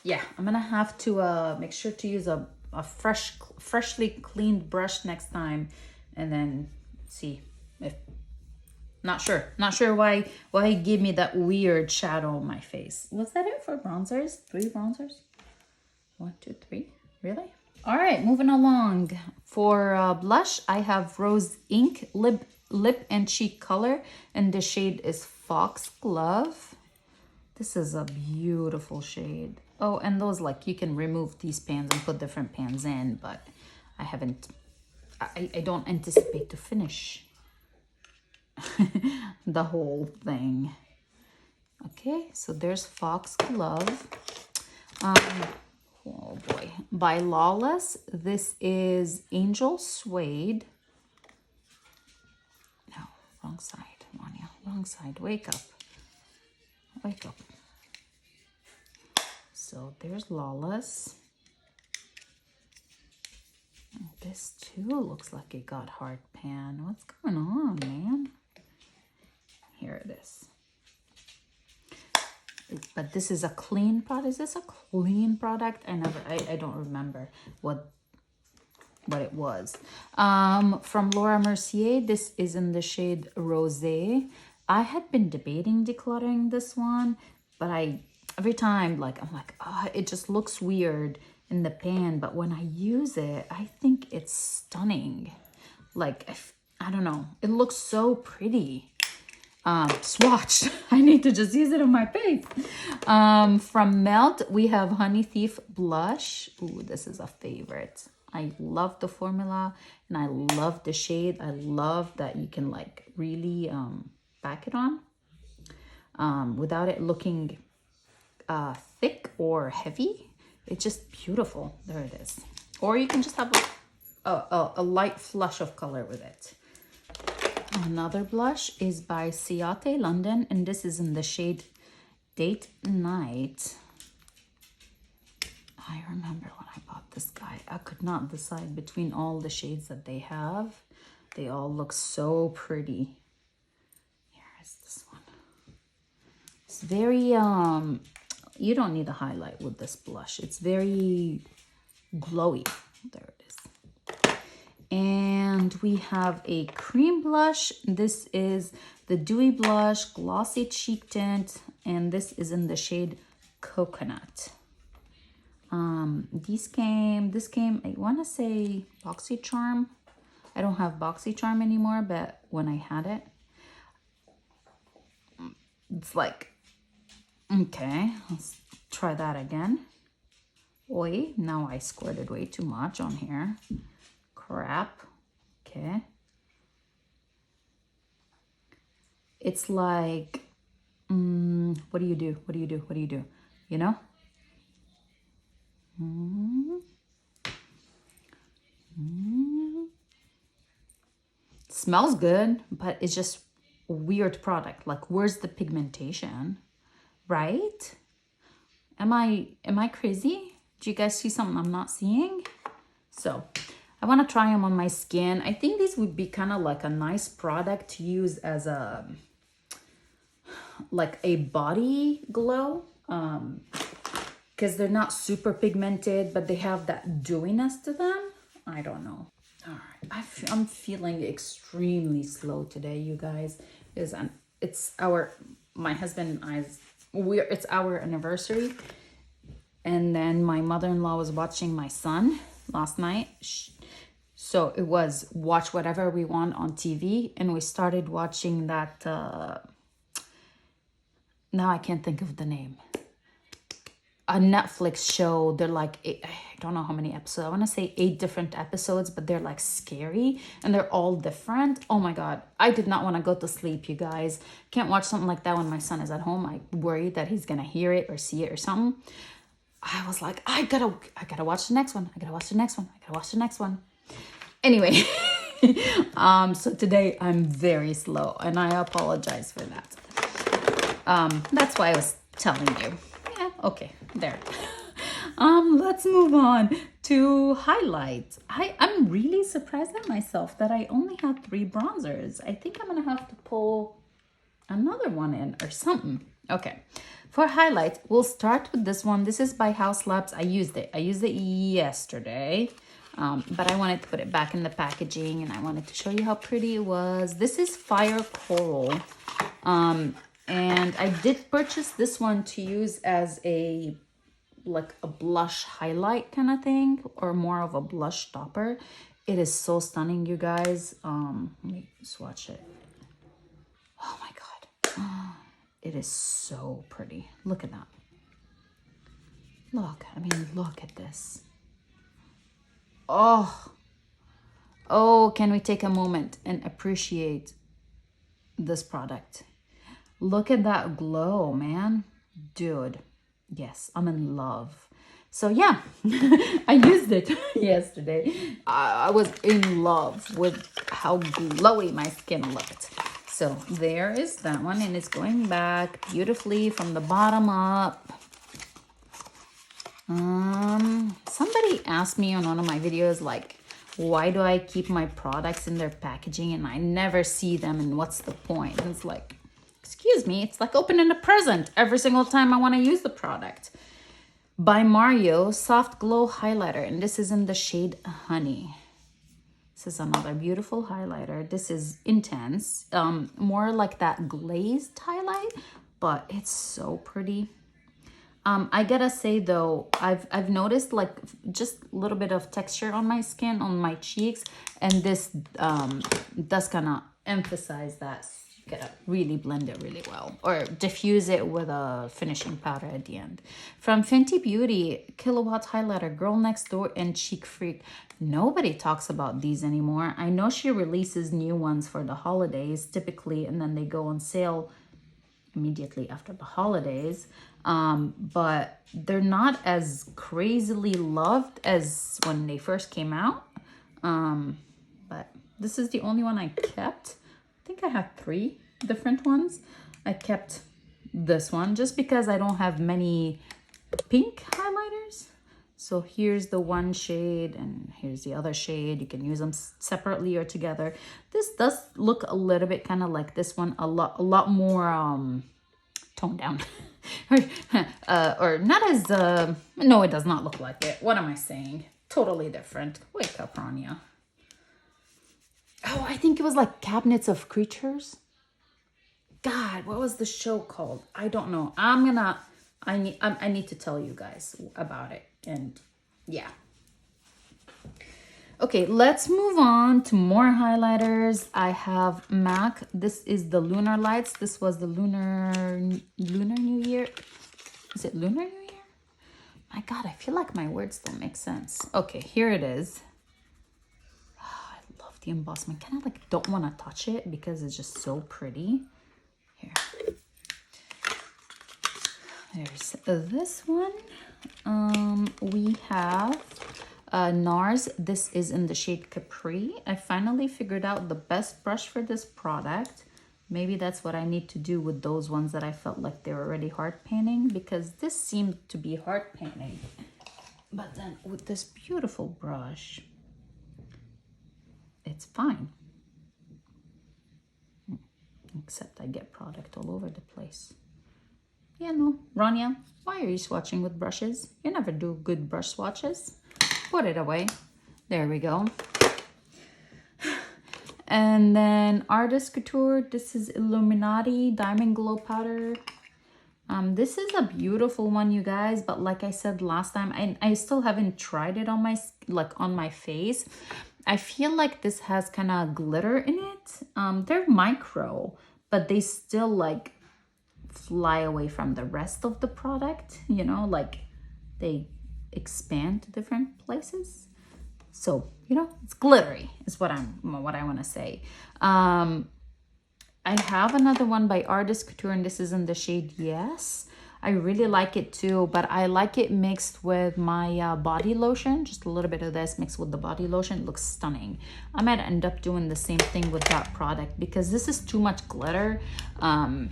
yeah, I'm gonna have to make sure to use a freshly cleaned brush next time, and then see if not sure why he gave me that weird shadow on my face. Was that it for bronzers? 3 bronzers? 1, 2, 3. Really? All right, moving along. For blush, I have Rose Ink lip and cheek color, and the shade is Foxglove. This is a beautiful shade. Oh, and those, like, you can remove these pans and put different pans in, but I don't anticipate to finish the whole thing. Okay, so there's Foxglove. Oh boy, by Lawless. This is Angel Suede. No, wrong side, Monia, wrong side. Wake up. Wake up. So there's Lawless. And this too looks like it got hard pan. What's going on, man? Here it is. But this is a clean product. Is this a clean product? I don't remember what. what it was. From Laura Mercier, this is in the shade Rosé. I had been debating decluttering this one, but every time, like, I'm like, oh, it just looks weird in the pan, but when I use it, I think it's stunning. Like, I don't know, it looks so pretty. Swatched. I need to just use it on my face. From Melt, we have Honey Thief Blush. Ooh, this is a favorite. I love the formula and I love the shade. I love that you can like really pack it on without it looking thick or heavy. It's just beautiful. There it is. Or you can just have a light flush of color with it. Another blush is by Ciate London, and this is in the shade Date Night. I remember when I bought this guy, I could not decide between all the shades that they have. They all look so pretty. Here is this one. It's very, you don't need a highlight with this blush. It's very glowy. There it is. And we have a cream blush. This is the Dewy Blush Glossy Cheek Tint, and this is in the shade Coconut. This came, I want to say BoxyCharm. I don't have BoxyCharm anymore, but when I had it, it's like, okay, let's try that again. Oi, now I squirted way too much on here. Crap. Okay. It's like, what do you do? What do you do? What do you do? You know? Smells good, but it's just a weird product. Like, where's the pigmentation? Right? Am I crazy? Do you guys see something I'm not seeing? So I want to try them on my skin. I think these would be kind of like a nice product to use as a like a body glow, because they're not super pigmented, but they have that dewiness to them. I don't know. All right, I'm feeling extremely slow today, you guys. It's my husband and I's it's our anniversary, and then my mother-in-law was watching my son last night. So it was watch whatever we want on TV, and we started watching that, now I can't think of the name, a Netflix show. They're like, I don't know how many episodes, I want to say 8 different episodes, but they're like scary and they're all different. Oh my God, I did not want to go to sleep, you guys. Can't watch something like that when my son is at home. I worry that he's gonna hear it or see it or something. I was like, I gotta watch the next one. I gotta watch the next one. I gotta watch the next one. Anyway, so today I'm very slow and I apologize for that. That's why I was telling you. Yeah, okay, there. Let's move on to highlights. I'm really surprised at myself that I only have 3 bronzers. I think I'm gonna have to pull another one in or something. Okay. For highlights, we'll start with this one. This is by Haus Labs. I used it yesterday, but I wanted to put it back in the packaging and I wanted to show you how pretty it was. This is Fire Coral, and I did purchase this one to use as like a blush highlight kind of thing, or more of a blush topper. It is so stunning, you guys. Let me swatch it. Oh my God. It is so pretty. Look at that. Look, I mean, look at this. Oh, can we take a moment and appreciate this product? Look at that glow, man. Dude, yes, I'm in love. So yeah, I used it yesterday. I was in love with how glowy my skin looked. So there is that one, and it's going back beautifully from the bottom up. Somebody asked me on one of my videos, like, why do I keep my products in their packaging and I never see them, and what's the point? And it's like, excuse me, it's like opening a present every single time I want to use the product. By Mario, Soft Glow Highlighter, and this is in the shade Honey. This is another beautiful highlighter. This is intense, more like that glazed highlight, but it's so pretty. I gotta say though, I've noticed like just a little bit of texture on my skin, on my cheeks, and this does kind of emphasize that. You gotta really blend it really well, or diffuse it with a finishing powder at the end. From Fenty Beauty, Kilowatt Highlighter, Girl Next Door, and Cheek Freak. Nobody talks about these anymore. I know she releases new ones for the holidays typically, and then they go on sale immediately after the holidays. But they're not as crazily loved as when they first came out. But this is the only one I kept. I think I have 3 different ones. I kept this one just because I don't have many pink highlighters. So here's the one shade and here's the other shade. You can use them separately or together. This does look a little bit kind of like this one, a lot more toned down. Or not as no, it does not look like it. What am I saying? Totally different. Wake up, Rania. Oh, I think it was like Cabinets of Creatures. God, what was the show called? I don't know. I need to tell you guys about it. And yeah. Okay, let's move on to more highlighters. I have MAC. This is the Lunar Lights. This was the Lunar New Year. Is it Lunar New Year? My God, I feel like my words don't make sense. Okay, here it is. The embossment. Kind of like don't want to touch it because it's just so pretty. Here. There's this one. We have NARS. This is in the shade Capri. I finally figured out the best brush for this product. Maybe that's what I need to do with those ones that I felt like they were already hard painting, because this seemed to be hard painting. But then with this beautiful brush, it's fine. Except I get product all over the place. Yeah, no, Rania, why are you swatching with brushes? You never do good brush swatches. Put it away. There we go. And then Artist Couture, this is Illuminati Diamond Glow Powder. This is a beautiful one, you guys, but like I said last time, I still haven't tried it on my face. I feel like this has kind of glitter in it. They're micro, but they still like fly away from the rest of the product, you know, like they expand to different places. So, you know, it's glittery is what I want to say. I have another one by Artist Couture, and this is in the shade Yes. I really like it too, but I like it mixed with my body lotion. Just a little bit of this mixed with the body lotion. It looks stunning. I might end up doing the same thing with that product because this is too much glitter. I'm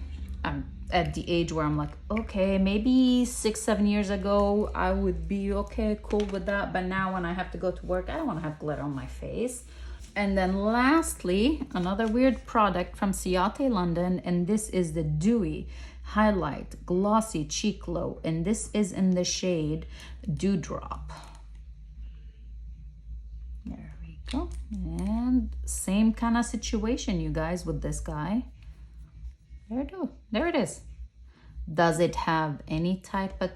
at the age where I'm like, okay, maybe 6-7 years ago, I would be okay, cool with that. But now when I have to go to work, I don't want to have glitter on my face. And then lastly, another weird product from Ciate London, and this is the Dewy Highlight Glossy Cheek Glow, and this is in the shade Dewdrop. There we go. And same kind of situation, you guys, with this guy. There it is. Does it have any type of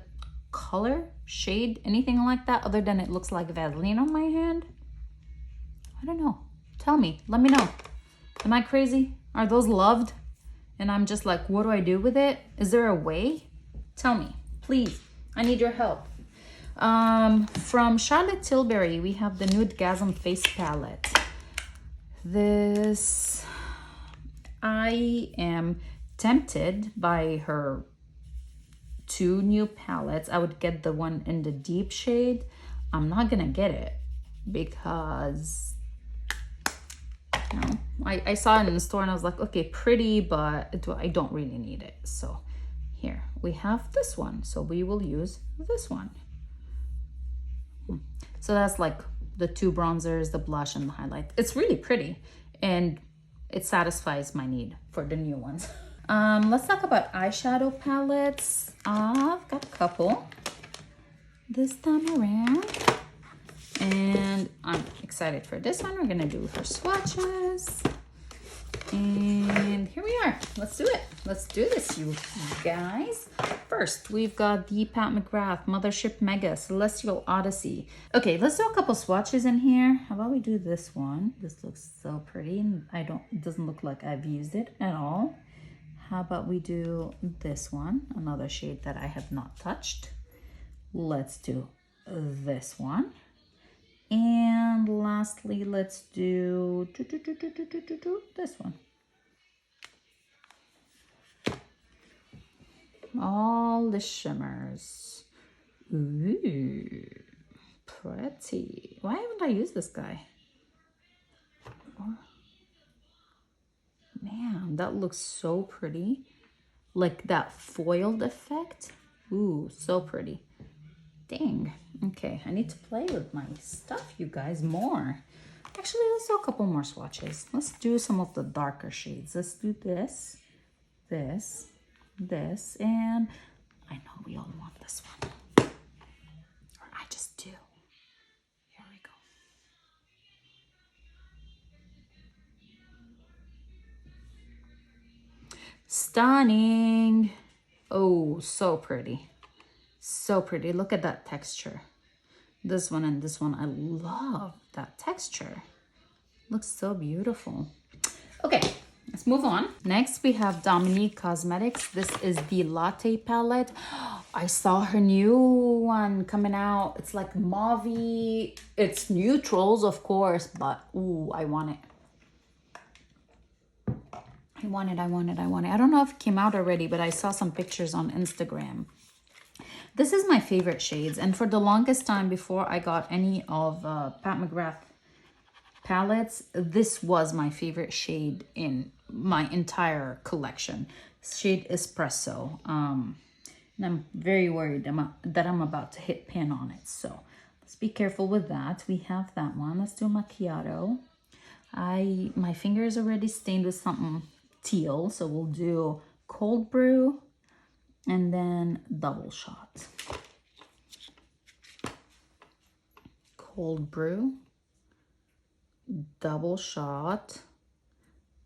color, shade, anything like that, other than it looks like Vaseline on my hand? I don't know. Tell me. Let me know. Am I crazy? Are those loved? And I'm just like, what do I do with it? Is there a way? Tell me, please. I need your help. From Charlotte Tilbury, we have the Nudgasm Face Palette. This, I am tempted by her 2 new palettes. I would get the one in the deep shade. I'm not gonna get it because, you know, I saw it in the store and I was like, okay, pretty, but I don't really need it. So here we have this one. So we will use this one. So that's like the 2 bronzers, the blush, and the highlight. It's really pretty and it satisfies my need for the new ones. Let's talk about eyeshadow palettes. I've got a couple this time around. And And I'm excited for this one. We're gonna do her swatches. And here we are. Let's do it. Let's do this, you guys. First, we've got the Pat McGrath Mothership Mega Celestial Odyssey. Okay, let's do a couple swatches in here. How about we do this one? This looks so pretty. It doesn't look like I've used it at all. How about we do this one? Another shade that I have not touched. Let's do this one. And lastly, let's do this one. All the shimmers. Ooh, pretty. Why haven't I used this guy? Man, that looks so pretty. Like that foiled effect. Ooh, so pretty. Dang. Okay, I need to play with my stuff, you guys, more. Actually, let's do a couple more swatches. Let's do some of the darker shades. Let's do this, this, this, and I know we all want this one. Or I just do. Here we go. Stunning. Oh, so pretty. So pretty. Look at that texture. This one and this one. I love that texture. Looks so beautiful. Okay, let's move on. Next, we have Dominique Cosmetics. This is the Latte palette. I saw her new one coming out. It's like mauve-y. It's neutrals, of course, but ooh, I want it. I want it. I don't know if it came out already, but I saw some pictures on Instagram. This is my favorite shades, and for the longest time before I got any of Pat McGrath palettes, this was my favorite shade in my entire collection. Shade Espresso. And I'm very worried that I'm about to hit pin on it, so let's be careful with that. We have that one. Let's do Macchiato. My finger is already stained with something teal, so we'll do Cold Brew. And then double shot. Cold brew, double shot,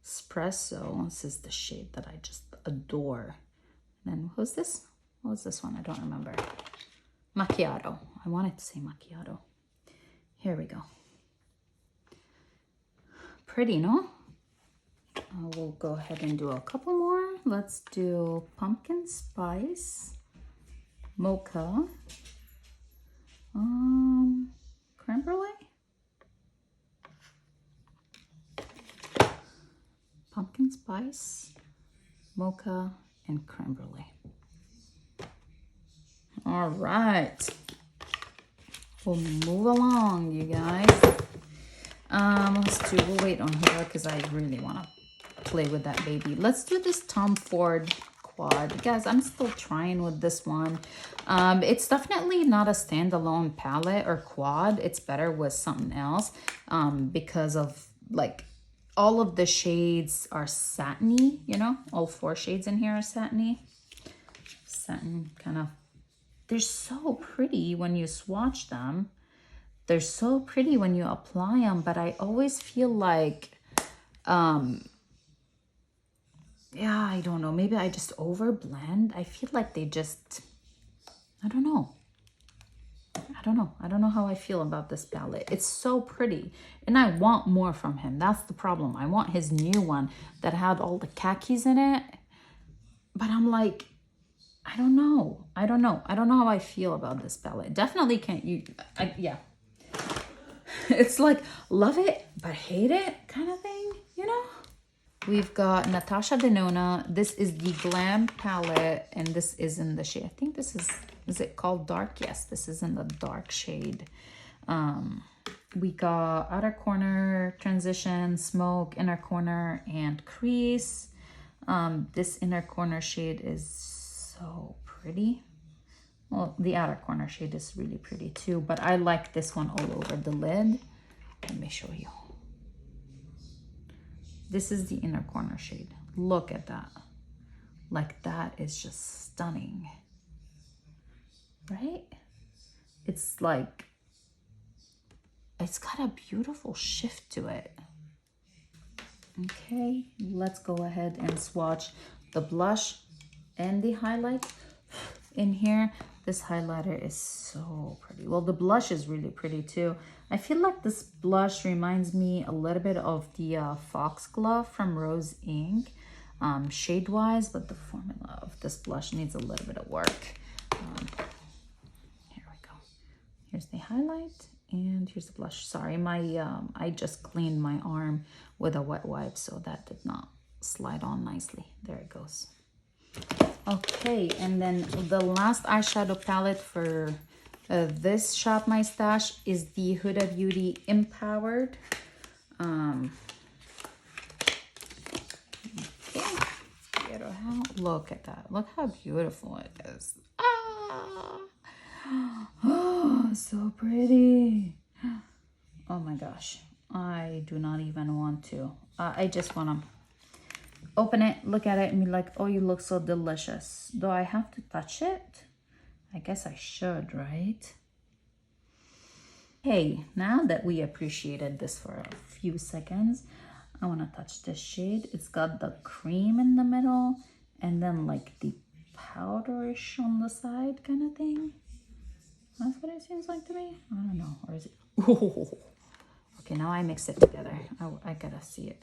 espresso. This is the shade that I just adore. And then what was this? What was this one? I don't remember. Macchiato. I wanted to say macchiato. Here we go. Pretty, no? We'll go ahead and do a couple more. Let's do pumpkin spice, mocha, creme brulee, pumpkin spice, mocha, and creme brulee. All right, we'll move along, you guys. We'll wait on Huda because I really want to play with that baby. Let's do this Tom Ford quad. Guys, I'm still trying with this one. It's definitely not a standalone palette or quad. It's better with something else because of like all of the shades are satiny, you know, all 4 shades in here are satiny. Satin kind of, they're so pretty when you swatch them. They're so pretty when you apply them, but I always feel like yeah, I don't know. Maybe I just overblend. I feel like they just, I don't know. I don't know how I feel about this palette. It's so pretty. And I want more from him. That's the problem. I want his new one that had all the khakis in it. But I'm like, I don't know. I don't know how I feel about this palette. Definitely can't use, yeah. It's like, love it, but hate it kind of thing, you know? We've got Natasha Denona. This is the Glam palette, and this is in the shade. I think this is it called dark? Yes, this is in the dark shade. We got outer corner, transition, smoke, inner corner, and crease. This inner corner shade is so pretty. Well, the outer corner shade is really pretty too, but I like this one all over the lid. Let me show you. This is the inner corner shade. Look at that. Like, that is just stunning. Right? It's like, it's got a beautiful shift to it. Okay, let's go ahead and swatch the blush and the highlight in here. This highlighter is so pretty. Well, the blush is really pretty too. I feel like this blush reminds me a little bit of the Foxglove from Rose Inc. Shade wise, but the formula of this blush needs a little bit of work. Here we go. Here's the highlight and here's the blush. Sorry, I just cleaned my arm with a wet wipe, so that did not slide on nicely. There it goes. Okay, and then the last eyeshadow palette for this Shop My Stash is the Huda Beauty Empowered. Look at that. Look how beautiful it is. Oh, so pretty. Oh my gosh. I do not even want to. I just want to open it, look at it, and be like, oh, you look so delicious. Do I have to touch it? I guess I should, right? Hey, now that we appreciated this for a few seconds, I want to touch this shade. It's got the cream in the middle and then like the powderish on the side kind of thing. That's what it seems like to me. I don't know. Or is it? Oh. Okay, now I mix it together. I gotta see it.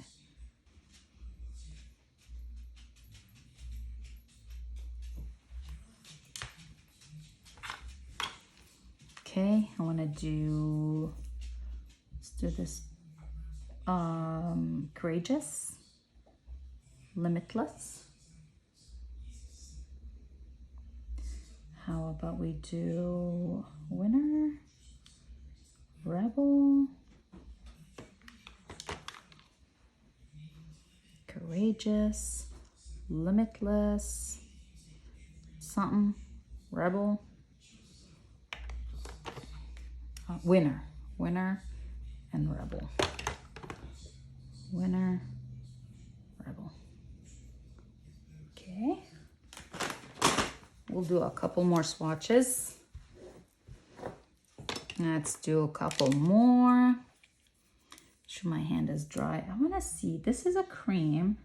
Okay, I want to do, let's do this Courageous, Limitless. How about we do Winner, Rebel, Courageous, Limitless, something, Rebel, Winner, and Rebel. Winner, Rebel. Okay. We'll do a couple more swatches. Let's do a couple more. Sure, my hand is dry. I want to see. This is a cream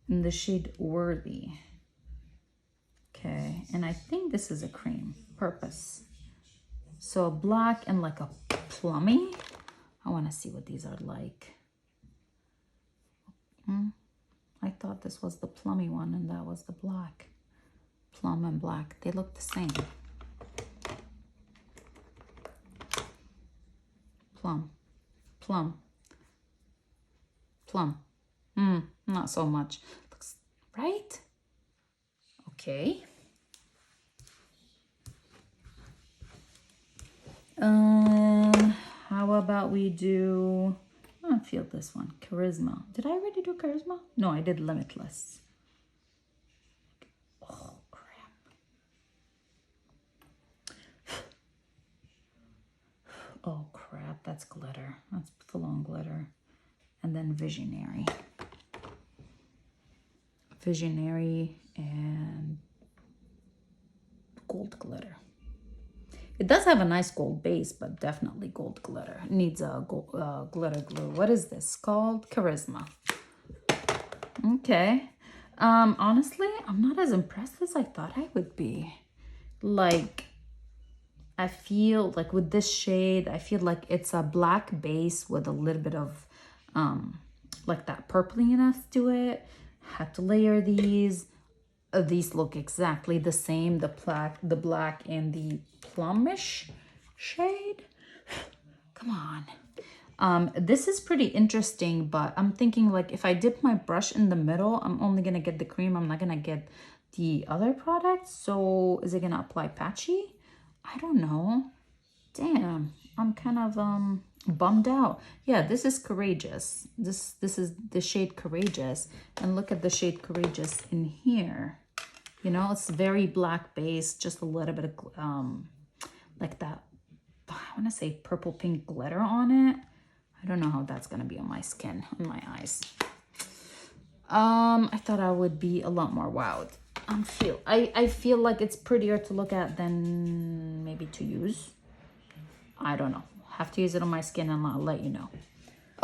in the shade Worthy. Okay, and I think this is a cream, Purpose. So a black and like a plummy. I want to see what these are like. I thought this was the plummy one and that was the black. Plum and black. They look the same. Plum. Plum. Plum. Not so much. Looks right? Okay. How about we do, I don't feel this one, Charisma. Did I already do Charisma? No, I did Limitless. Oh, crap. Oh, crap, that's glitter. That's full-on glitter. And then Visionary. Visionary and gold glitter. It does have a nice gold base, but definitely gold glitter. It needs a gold, glitter glue. What is this called? Charisma. Okay. Honestly, I'm not as impressed as I thought I would be. Like, I feel like with this shade, I feel like it's a black base with a little bit of like that purpliness to it. Had to layer these. These look exactly the same, the black and the plumish shade. Come on. This is pretty interesting, but I'm thinking like if I dip my brush in the middle, I'm only gonna get the cream. I'm not gonna get the other product. So is it gonna apply patchy? I don't know. Damn, I'm kind of bummed out. Yeah, this is Courageous. This is the shade Courageous, and look at the shade Courageous in here. You know, it's very black base, just a little bit of like that, I want to say purple pink glitter on it. I don't know how that's gonna be on my skin, on my eyes. I thought I would be a lot more wowed. I feel like it's prettier to look at than maybe to use. I don't know. have to use it on my skin and I'll let you know.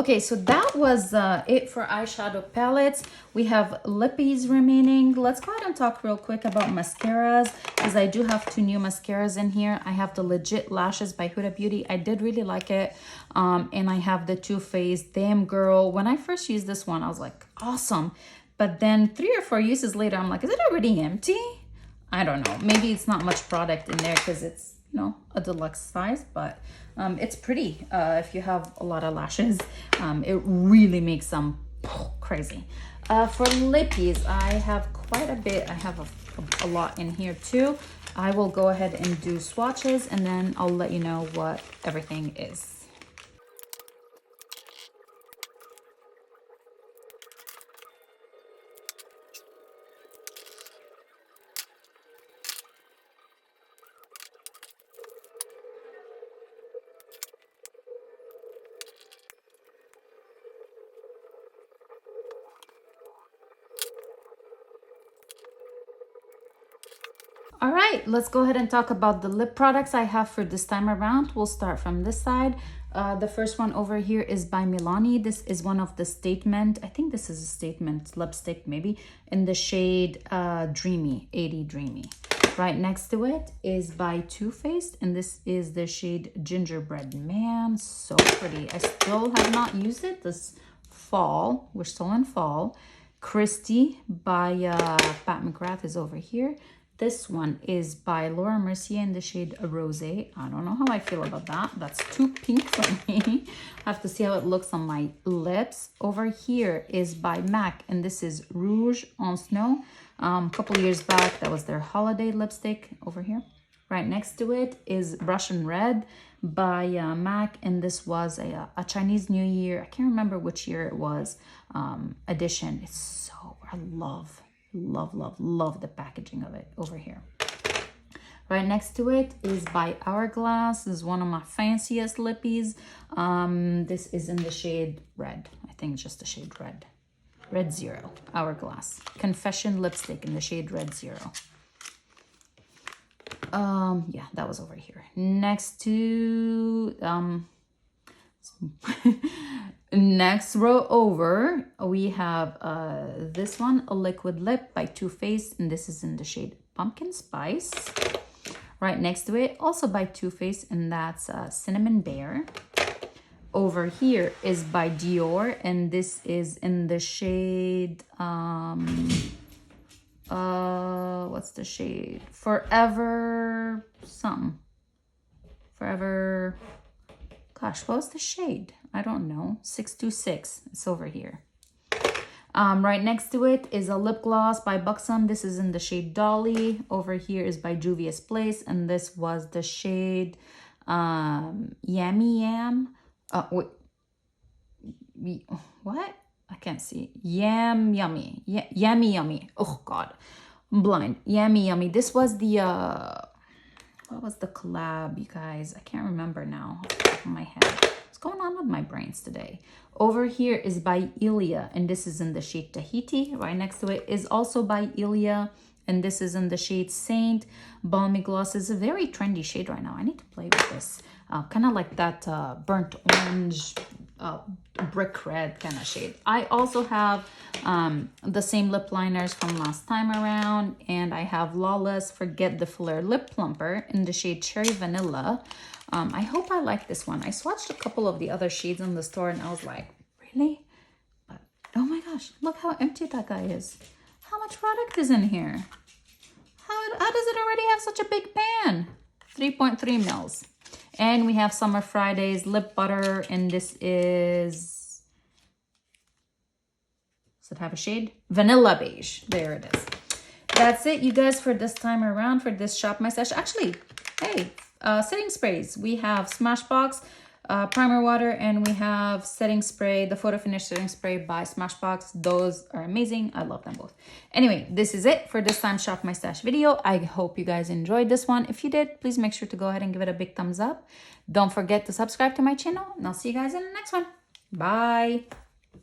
Okay, so that was it for eyeshadow palettes. We have lippies remaining. Let's go ahead and talk real quick about mascaras, because I do have 2 new mascaras in here. I have the Legit Lashes by Huda Beauty. I did really like it. And I have the Too Faced Damn Girl. When I first used this one, I was like, awesome. But then 3 or 4 uses later, I'm like, is it already empty? I don't know. Maybe it's not much product in there because it's, you know, a deluxe size, but it's pretty if you have a lot of lashes. It really makes them crazy. For lippies, I have quite a bit. I have a lot in here too. I will go ahead and do swatches and then I'll let you know what everything is. All right, let's go ahead and talk about the lip products I have for this time around. We'll start from this side. The first one over here is by Milani. This is one of the Statement, I think this is a Statement lipstick maybe, in the shade Dreamy, 80 Dreamy. Right next to it is by Too Faced, and this is the shade Gingerbread Man. So pretty. I still have not used it this fall. We're still in fall. Christy by Pat McGrath is over here. This one is by Laura Mercier in the shade Rosé. I don't know how I feel about that. That's too pink for me. I have to see how it looks on my lips. Over here is by MAC, and this is Rouge en Snow. A couple years back, that was their holiday lipstick over here. Right next to it is Russian Red by MAC, and this was a Chinese New Year, I can't remember which year it was, edition. It's so, I love the packaging of it over here. Right next to it is by Hourglass. This is one of my fanciest lippies. This is in the shade Red. I think it's just the shade Red. Red Zero. Hourglass. Confession lipstick in the shade Red Zero. Yeah, that was over here. Next to next row over, we have this one, a liquid lip by Too Faced, and this is in the shade Pumpkin Spice. Right next to it, also by Too Faced, and that's Cinnamon Bear. Over here is by Dior, and this is in the shade what's the shade? Forever something. Forever, gosh, what was the shade? I don't know. 626. It's over here. Right next to it is a lip gloss by Buxom. This is in the shade Dolly. Over here is by Juvia's Place, and this was the shade Yummy Yam. Wait. What? I can't see. Yummy. Yummy. Oh God, I'm blind. Yummy. This was the what was the collab, you guys? I can't remember now off the top of my head. What's going on with my brains today? Over here is by Ilia, and this is in the shade Tahiti. Right next to it is also by Ilia, and this is in the shade Saint. Balmy Gloss is a very trendy shade right now. I need to play with this. Kind of like that burnt orange, brick red kind of shade. I also have the same lip liners from last time around, and I have Lawless Forget the Flare Lip Plumper in the shade Cherry Vanilla. I hope I like this one. I swatched a couple of the other shades in the store, and I was like, really? But oh my gosh, look how empty that guy is. How much product is in here? How does it already have such a big pan? 3.3 mils. And we have Summer Fridays lip butter, and this is, does it have a shade? Vanilla Beige. There it is. That's it, you guys, for this time around, for this Shop My Stash. Actually, hey, setting sprays. We have Smashbox, primer water, and we have setting spray, the Photo Finish setting spray by Smashbox. Those are amazing. I love them both. Anyway, this is it for this time Shop My Stash video. I hope you guys enjoyed this one. If you did, please make sure to go ahead and give it a big thumbs up. Don't forget to subscribe to my channel, and I'll see you guys in the next one. Bye.